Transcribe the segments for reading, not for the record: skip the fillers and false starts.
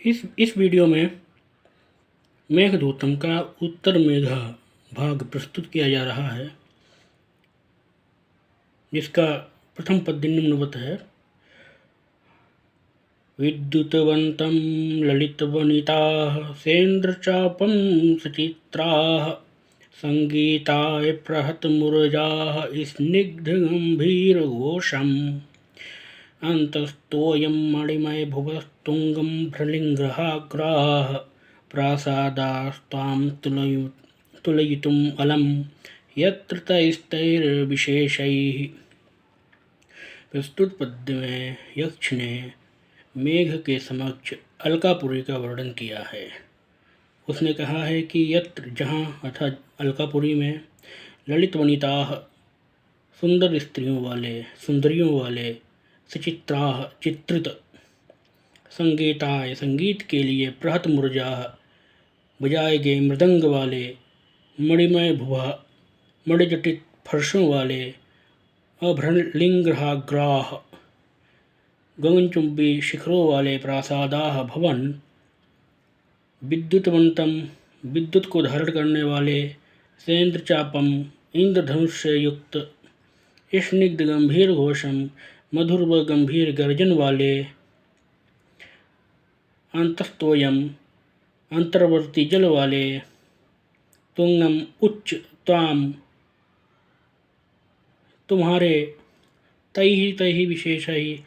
इस वीडियो में मेघदूतम का उत्तर मेधा भाग प्रस्तुत किया जा रहा है, जिसका प्रथम पद्य निम्नवत है। विद्युतवन्तं ललितवनिताः सेन्द्रचापं सचित्राः संगीताय प्रहतमुरजाः स्निग्धगम्भीरघोषम् अन्तस्तोऽयं मणिमयभुवस्तुङ्गं भ्रलिङ्गहाग्राः प्रासादास्तां तुलयितुम् अलम् यत्र तैस्तैर्विशेषैः। प्रस्तुत पद्य में यक्ष ने मेघ के समक्ष अलकापुरी का वर्णन किया है। उसने कहा है कि यत्र जहाँ अर्थात अलकापुरी में ललित वनिताः सुंदर स्त्रियों वाले सुंदरियों वाले सचित्राः चित्रित संगीताय संगीत के लिए प्रहत मुरजाः बजाए गए मृदंग वाले मणिमय भुवा मणिजटित फर्शों वाले अभ्रलिंग्राग्राः गगनचुंबी शिखरों वाले प्रासादाः भवन विद्युतवंतम विद्युत को धारण करने वाले सेन्द्रचापम इंद्रधनुष से युक्त स्निग्ध गंभीर घोषम मधुर व गंभीर गर्जन वाले अंतस्तोयम अंतर्वर्ती जल वाले तुंगम उच्च ताम तुम्हारे तैहि विशेषहि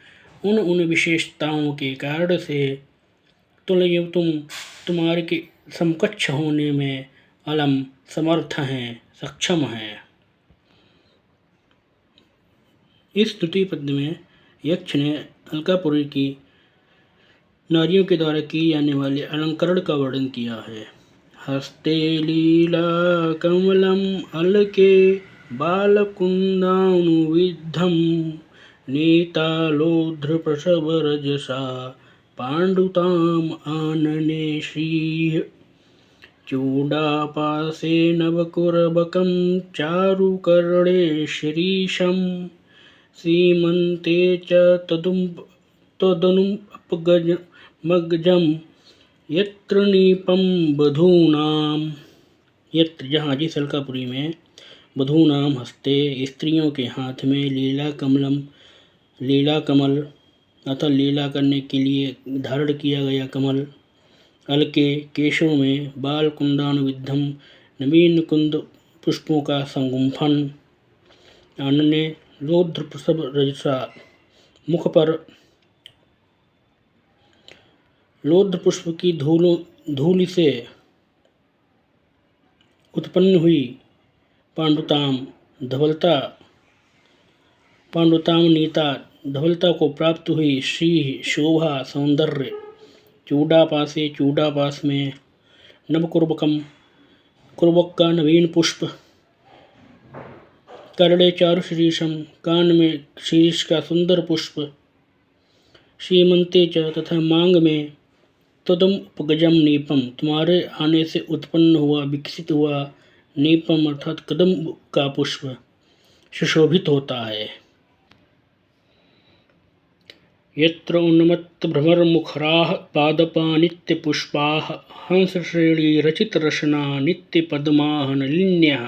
उन विशेषताओं के कारण से तुम तुम्हारे के समकक्ष होने में अलम समर्थ हैं, सक्षम हैं। इस स्तुति पद्य में यक्ष ने अलकापुरी की नारियों के द्वारा किए जाने वाले अलंकरण का वर्णन किया है। हस्ते लीला कमलम अलके बालकुंदानुविद्धम नीतालोध्र प्रसव रजसा पाण्डुताम आनने श्रीः चूडापासे नवकुरबकं चारुकर्णे शिरीशं सीमन्ते च तदनुपगजं यत्र नीपं बधूनाम। यत्र जहाँ जिस अलकापुरी में बधूनाम हस्ते स्त्रियों के हाथ में लीला कमल अतः लीला करने के लिए धारण किया गया कमल, अलके केशों में बाल कुंदानुविद्धम नवीन कुंद पुष्पों का संगुम्फन, आनने लोध्र प्रसव रजसा मुख पर लोध्र पुष्प की धूलि से उत्पन्न हुई पाण्डुताम धवलता, पाण्डुताम नीता धवलता को प्राप्त हुई श्री शोभा सौंदर्य, चूडापासे चूडापास में नवकुर्बकम कुर्बक का नवीन पुष्प, करड़े चारु शीरीषम कान में शीरीष का सुंदर पुष्प, श्रीमंते च तथा मांग में तदम उपगजम नीपम तुम्हारे आने से उत्पन्न हुआ विकसित हुआ नीपम अर्थात कदम का पुष्प सुशोभित होता है। यत्र उन्मत्त भ्रमर मुखराः पादपा नित्य पुष्पाः हंस श्रेणी रचित रसना नित्य पद्माः नलिन्यः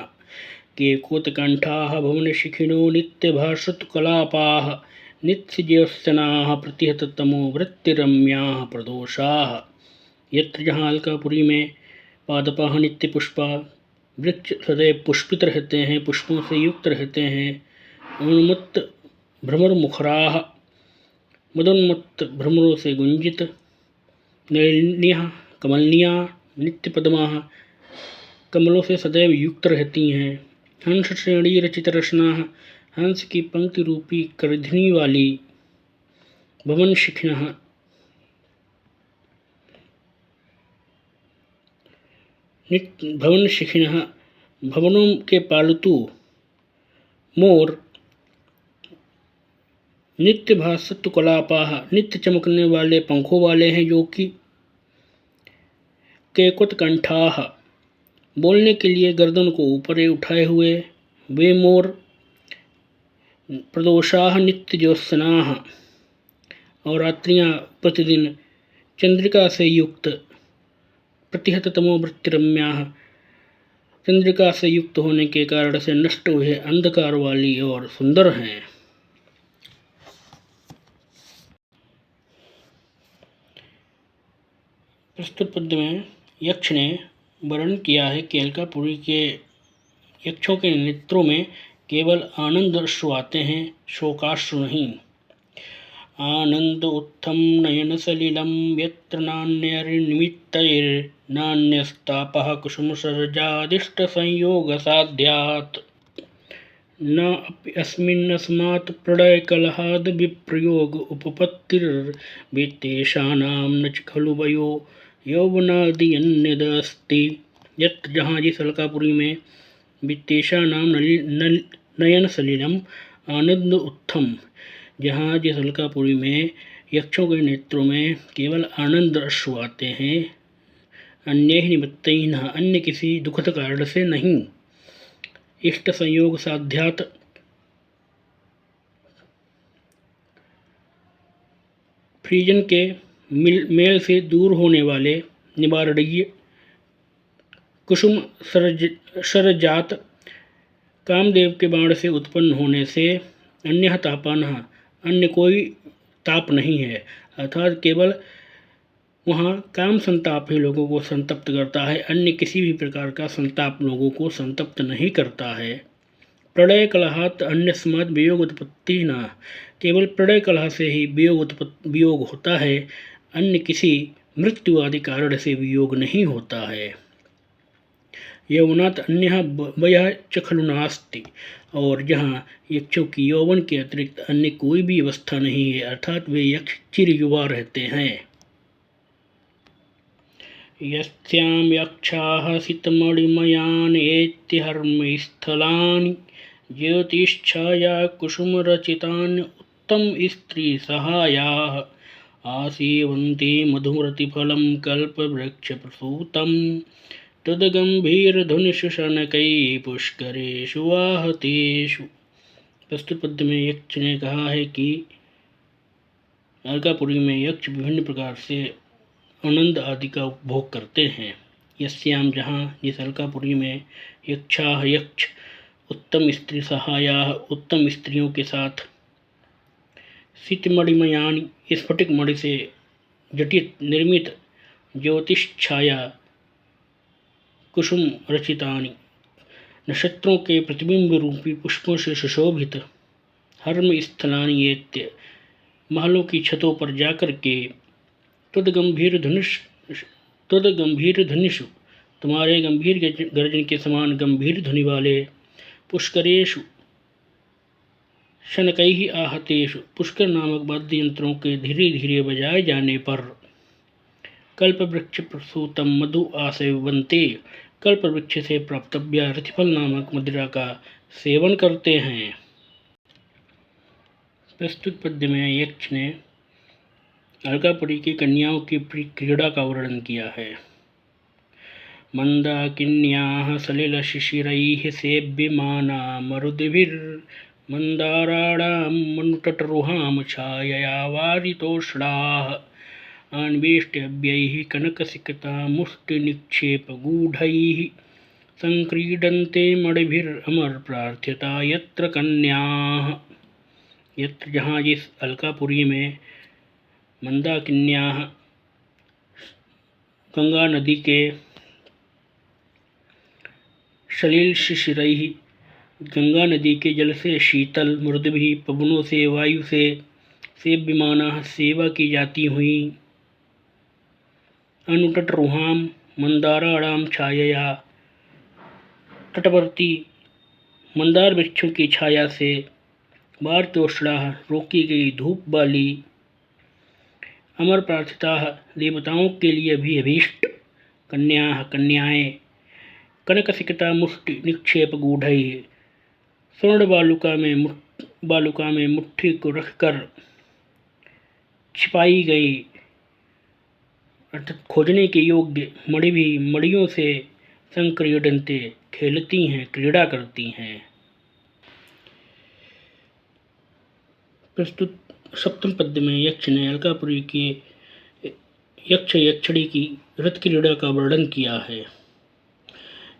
केकोतकंठाः भवन शिखिनो नित्य भाषुत कलापाः नित्य ज्योत्सनाः प्रतिहत तमो वृत्तिरम्याः प्रदोषाः। यत्र जहाँ अलकापुरी में पादपाः नित्य पुष्पा वृक्ष सदैव पुष्पित रहते हैं, पुष्पों से युक्त रहते हैं। उन्मत्त भ्रमर मुखराः मदोन्मत्त भ्रमरों से गुंजित, नलिन्यः कमलनियाँ नित्य पद्माः कमलों से सदैव युक्त रहती हैं। हंस श्रेणी रचित रचना हंस की पंक्ति रूपी करधनी वाली, भवन शिखिनः भवन शिखिनः भवनों के पालतू मोर, नित्य भासत्व कलापाः नित्य चमकने वाले पंखों वाले हैं जो कि केकुत कंठाः बोलने के लिए गर्दन को ऊपर उठाए हुए वे मोर, प्रदोषाः नित्य ज्योत्सनाः और रात्रियां प्रतिदिन चंद्रिका से युक्त प्रतिहततमो वृत्तिरम्याः, चंद्रिका से युक्त होने के कारण से नष्ट हुए अंधकार वाली और सुंदर हैं। प्रस्तुत पद्य में यक्ष ने वर्णन किया है कि अलकापुरी के यक्षों के नेत्रों में केवल आनंद अश्रु आते हैं, शोकाश्रु नहीं। आनंद उत्थम नयन सलिलम यत्र नान्यस्तापः कुसुम सरजादिष्ट संयोग साध्यात् न अपि अस्मिन्नस्मात् प्रणय कलहाद विप्रयोग उपपत्तिर्वित्तेषाणां न च खलु वयो यौवनादि अन्यदस्ति। यत्र जहाँ जिस अलकापुरी में वित्तेषाणां नयन सलिलम आनंद उत्थम, जहाँ जिस अलकापुरी में यक्षों के नेत्रों में केवल आनंद अश्रु आते हैं, अन्य ही निमित्तैः, अन्य किसी दुखद कारण से नहीं। इष्ट संयोग साध्यात, फ्रीजन के मेल से दूर होने वाले निवारणीय कुसुम सरजात, कामदेव के बाण से उत्पन्न होने से अन्य तापान, अन्य कोई ताप नहीं है, अर्थात केवल वहाँ काम संताप ही लोगों को संतप्त करता है, अन्य किसी भी प्रकार का संताप लोगों को संतप्त नहीं करता है। प्रलय कलहात अन्यस्मात् वियोग उत्पत्ति न, केवल प्रलय कलह से ही वियोग होता है, अन्य किसी मृत्यु आदि कारण से वियोग नहीं होता है। यौवनात् अन्यः वयः च खलु नास्ति, और जहाँ यक्षों की यौवन के अतिरिक्त अन्य कोई भी अवस्था नहीं है, अर्थात वे यक्ष चिर युवा रहते हैं। यस्यां यक्षाः सितमणिमयानेत्य हर्मस्थलानि ज्योतिष्छाया कुसुमरचितान् उत्तम स्त्री सहायाः आसीवन्ते मधुमरतिफलं कल्पवृक्षप्रसूतं तद्गम्भीरधुनिषु शनकैः पुष्करेषु वाहतेषु। प्रस्तुत पद्य में यक्ष ने कहा है कि अलकापुरी में यक्ष विभिन्न प्रकार से आनंद आदि का उपभोग करते हैं। यस्याम, जहाँ जिस अलकापुरी में यक्षाः यक्ष उत्तम स्त्री सहायाः, उत्तम स्त्रियों के साथ, सितमणिमयानि, स्फटिक मणि से जटित निर्मित, ज्योतिष छाया, कुसुम रचितानि, नक्षत्रों के प्रतिबिंब रूपी पुष्पों से सुशोभित, हर्म स्थलानि एत्य, महलों की छतों पर जाकर के, तुदगंभीर धनुष, तुम्हारे गंभीर गर्जन के समान गंभीर ध्वनि वाले, पुष्करेषु शनकैः आहतेषु, पुष्कर नामक वाद्य यंत्रों के धीरे धीरे बजाए जाने पर, कल्पवृक्ष प्रसूतम मधु आसेवन्ते, कल्पवृक्ष से प्राप्तव्य रतिफल नामक मदिरा का सेवन करते हैं। प्रस्तुत पद्य में यक्ष ने अलकापुरी की कन्याओं की क्रीड़ा का वर्णन किया है। मंदाकिन्याः सलिलशिशिरैः सेव्यमाना मरुद्भिर्मन्दाराणां मनुतटरुहां छायया वारितोष्णाः अन्वेष्ट्यव्यैः कनकसिक्तामुष्टिनिक्षेपगूढैः संक्रीडन्ते मणिभिरमरप्रार्थ्यता यत्र कन्याः। यत्र, जहाँ जिस अलकापुरी में मंदाकिन्याः गंगा नदी के सलिल शिशिरैः, गंगा नदी के जल से शीतल, मृदुभी, पवनों से, वायु से, सेव्यमानाः, सेवा की जाती हुई, अनुतटरुहां मंदाराणां छायया, तटवर्ती मंदार वृक्षों की छाया से, वारितोष्णाः, रोकी गई धूप वाली, अमर प्रार्थिता, देवताओं के लिए भी अभीष्ट, कन्याएं, कनकसिक्ता मुष्टि निक्षेप गूढ़ैः, स्वर्ण बालुका में मुट्ठी को रखकर छिपाई गई, अर्थात खोजने के योग्य, मणि भी मणियों से संक्रीडन्ते, खेलती हैं, क्रीड़ा करती हैं। प्रस्तुत सप्तम पद्य में यक्ष ने अलकापुरी के यक्ष यक्षिणी की रथ क्रीड़ा का वर्णन किया है।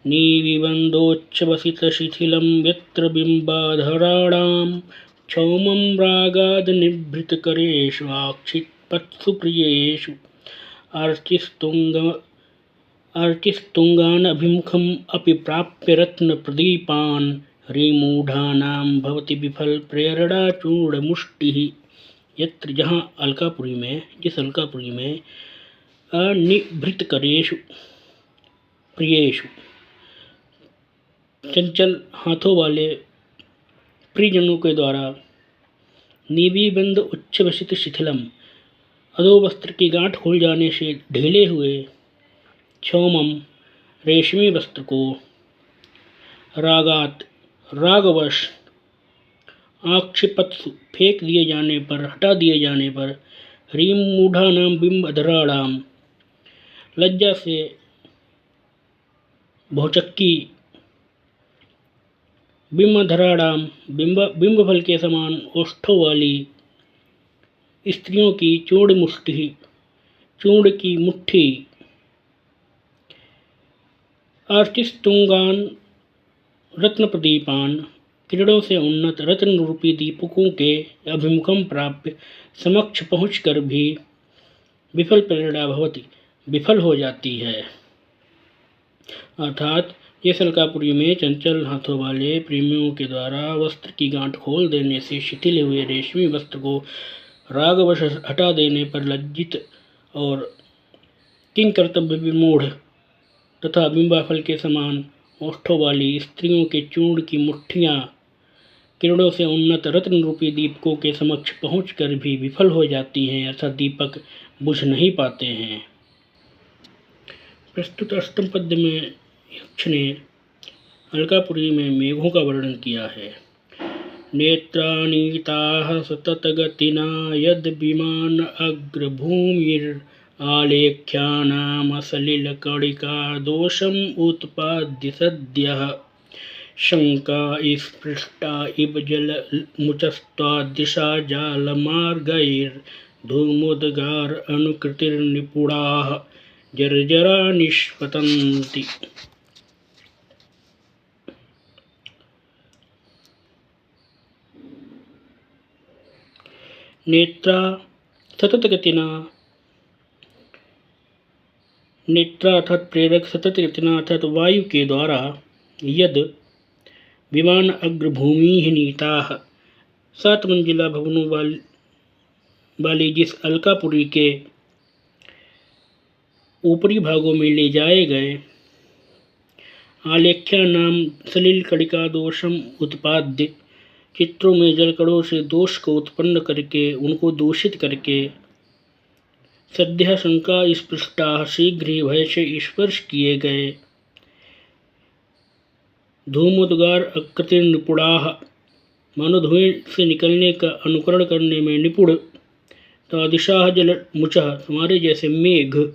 नीविबन्धोच्चवसितशिथिलं यत्र बिम्बाधराणां क्षौमं रागादनिभृतकरेषु आक्षिपत्सु प्रियेषु अर्चिस्तुङ्गानभिमुखम् अपि प्राप्य रत्नप्रदीपान् ह्रीमूढानां भवति विफलप्रेरणाचूर्णमुष्टिः। यत्र जहाँ अलकापुरी में, जिस अलकापुरी में अनिभृतकरेषु प्रियेषु चंचल हाथों वाले प्रियजनों के द्वारा निविबंध उच्चवसित शिथिलम अधोवस्त्र की गांठ खुल जाने से ढीले हुए क्षौमम रेशमी वस्त्र को रागात रागवश आक्षिपत्सु फेंक दिए जाने पर, हटा दिए जाने पर ह्रीम मूढ़ानाम बिंब अधराणाम लज्जा से भौचक्की बिंबधराणाम बिंब फल के समान ओष्ठों वाली स्त्रियों की चूर्ण की मुट्ठी अर्चिस्तुंगान रत्न प्रदीपान किरणों से उन्नत रत्न रूपी दीपकों के अभिमुखम प्राप्य समक्ष पहुंचकर भी विफल प्रेरणा भवती विफल हो जाती है। अर्थात इस अलकापुरी में चंचल हाथों वाले प्रेमियों के द्वारा वस्त्र की गांठ खोल देने से शिथिल हुए रेशमी वस्त्र को रागवश हटा देने पर लज्जित और किंकर्तव्य विमूढ़ तथा बिंबाफल के समान ओष्ठों वाली स्त्रियों के चूर्ण की मुट्ठियाँ किरणों से उन्नत रत्न रूपी दीपकों के समक्ष पहुंचकर भी विफल हो जाती हैं, अर्थात दीपक बुझ नहीं पाते हैं। प्रस्तुत अष्टम पद्य में यक्ष ने अलकापुरी में मेघों का वर्णन किया है। नेत्रानीताः सततगतिना यद् विमान अग्रभूमिर् आलेख्यानामसलिलकणिका दोषम् उत्पाद्य सद्यः शङ्का स्पृष्टा इव जलमुचस्तादृशा जालमार्गैर्धूमोद्गार अनुकृतिर्निपुणाः जर्जरा निष्पतन्ति। नेत्रा सतत गतिना, नेत्रा अर्थात प्रेरक, सतत गतिना अर्थात वायु के द्वारा, यद विमान अग्रभूमि नीताः 7 मंजिला भवनों वाली जिस अलकापुरी के ऊपरी भागों में ले जाए गए, आलेख्या नाम सलिल कणिका दोषम उत्पाद्य चित्रों में जलकणों से दोष को उत्पन्न करके उनको दूषित करके, सद्य शंका स्पृष्टा शीघ्र ही भय से स्पर्श किए गए, धूमोद्गार आकृति निपुणाः मानो धुएं से निकलने का अनुकरण करने में निपुण, तादिशाह जल मुचः तुम्हारे जैसे मेघ,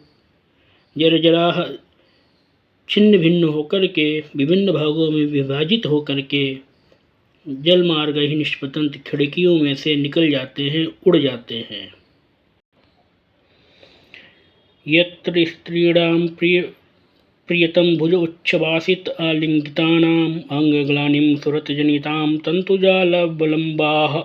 जर्जराह छिन्न भिन्न होकर के विभिन्न भागों में विभाजित होकर के जल मार्ग ही निष्पतंत खिड़कियों में से निकल जाते हैं, उड़ जाते हैं। यत्र स्त्रीणां प्रियतम भुज उच्छ्वासित आलिंगितानां अंगग्लानिं सुरतजनितां तंतुजालवलंबाः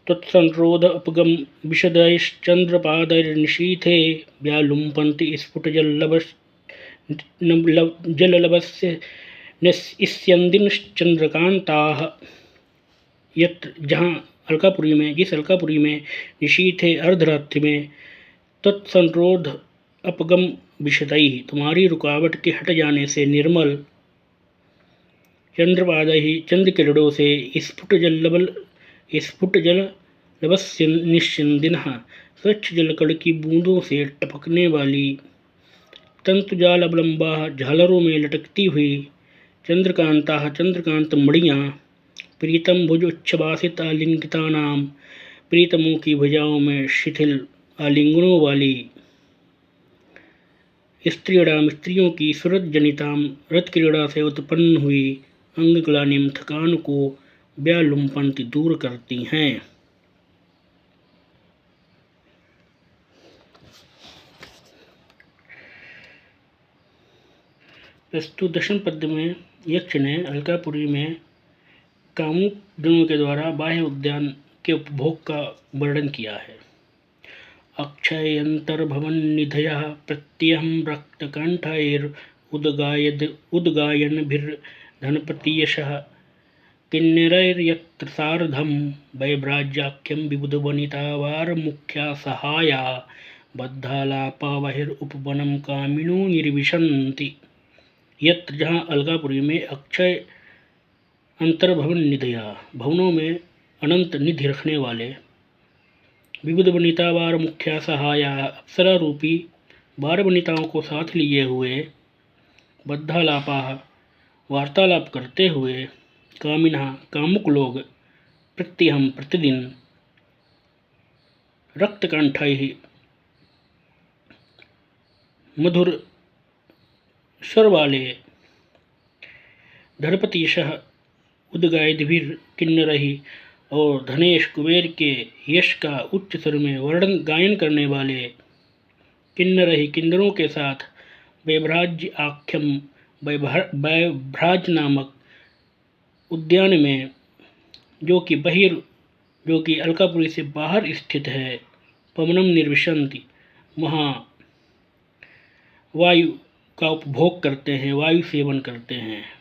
तत्संरोध उपगम विशदैश्चंद्रपादैर्निशीथे व्यालुम्पन्ति स्फुटजललभस्य इस्यन्दिनश्चंद्रकांताः। यत्र जहाँ अलकापुरी में, जिस अलकापुरी में निशीथे अर्धरात्रि में तत्संरोध अपगम विशदै तुम्हारी रुकावट के हट जाने से निर्मल, चंद्रपादै चंद्र किरणों से स्फुट जल लवस्य निस्यन्दिनः स्वच्छ जलकण की बूंदों से टपकने वाली, तंतुजाल अवलंबा झालरों में लटकती हुई, चंद्रकांता चंद्रकांत मणियाँ, प्रीतम भुज उच्छ्वासित आलिंगितानाम प्रीतमों की भुजाओं में शिथिल आलिंगनों वाली, स्त्रीणाम स्त्रियों की सुरत जनिताम रथ क्रीड़ा से उत्पन्न हुई, अंगग्लानिम थकान को व्यालुम्पन्ति दूर करती हैं। अस्तु दशम पद्य में यक्ष ने अलकापुरी में कामुक जनों के द्वारा बाह्य उद्यान के उपभोग का वर्णन किया है। अक्षयन्तर्भवन्निधयः प्रत्यहं रक्तकण्ठैरुद्गायन्भिर्धनपतियशः किन्नरैर्यत्र सार्धं वैभ्राज्याख्यं विबुधवनितावारमुख्या सहाया बद्धालापावहिरुपवनं कामिनो निर्विशन्ति। यत्र जहाँ अलकापुरी में अक्षय अंतर्भवन निधया भवनों में अनंत निधि रखने वाले विविध वनितावार मुख्या सहाया अप्सरा रूपी 12 वनिताओं को साथ लिए हुए बद्धालापा वार्तालाप करते हुए कामिना कामुक लोग प्रत्यहम प्रतिदिन रक्तकंठाई मधुर स्वर वाले धनपतिशः उद्गायद्भिर किन्नरही और धनेश कुबेर के यश का उच्च स्वर में वर्णन गायन करने वाले किन्नरही किन्नरों के साथ वैभ्राज्य आख्यम वैभ्राज नामक उद्यान में जो कि अलकापुरी से बाहर स्थित है पवनम निर्विशंति वहाँ वायु का उपभोग करते हैं, वायु सेवन करते हैं।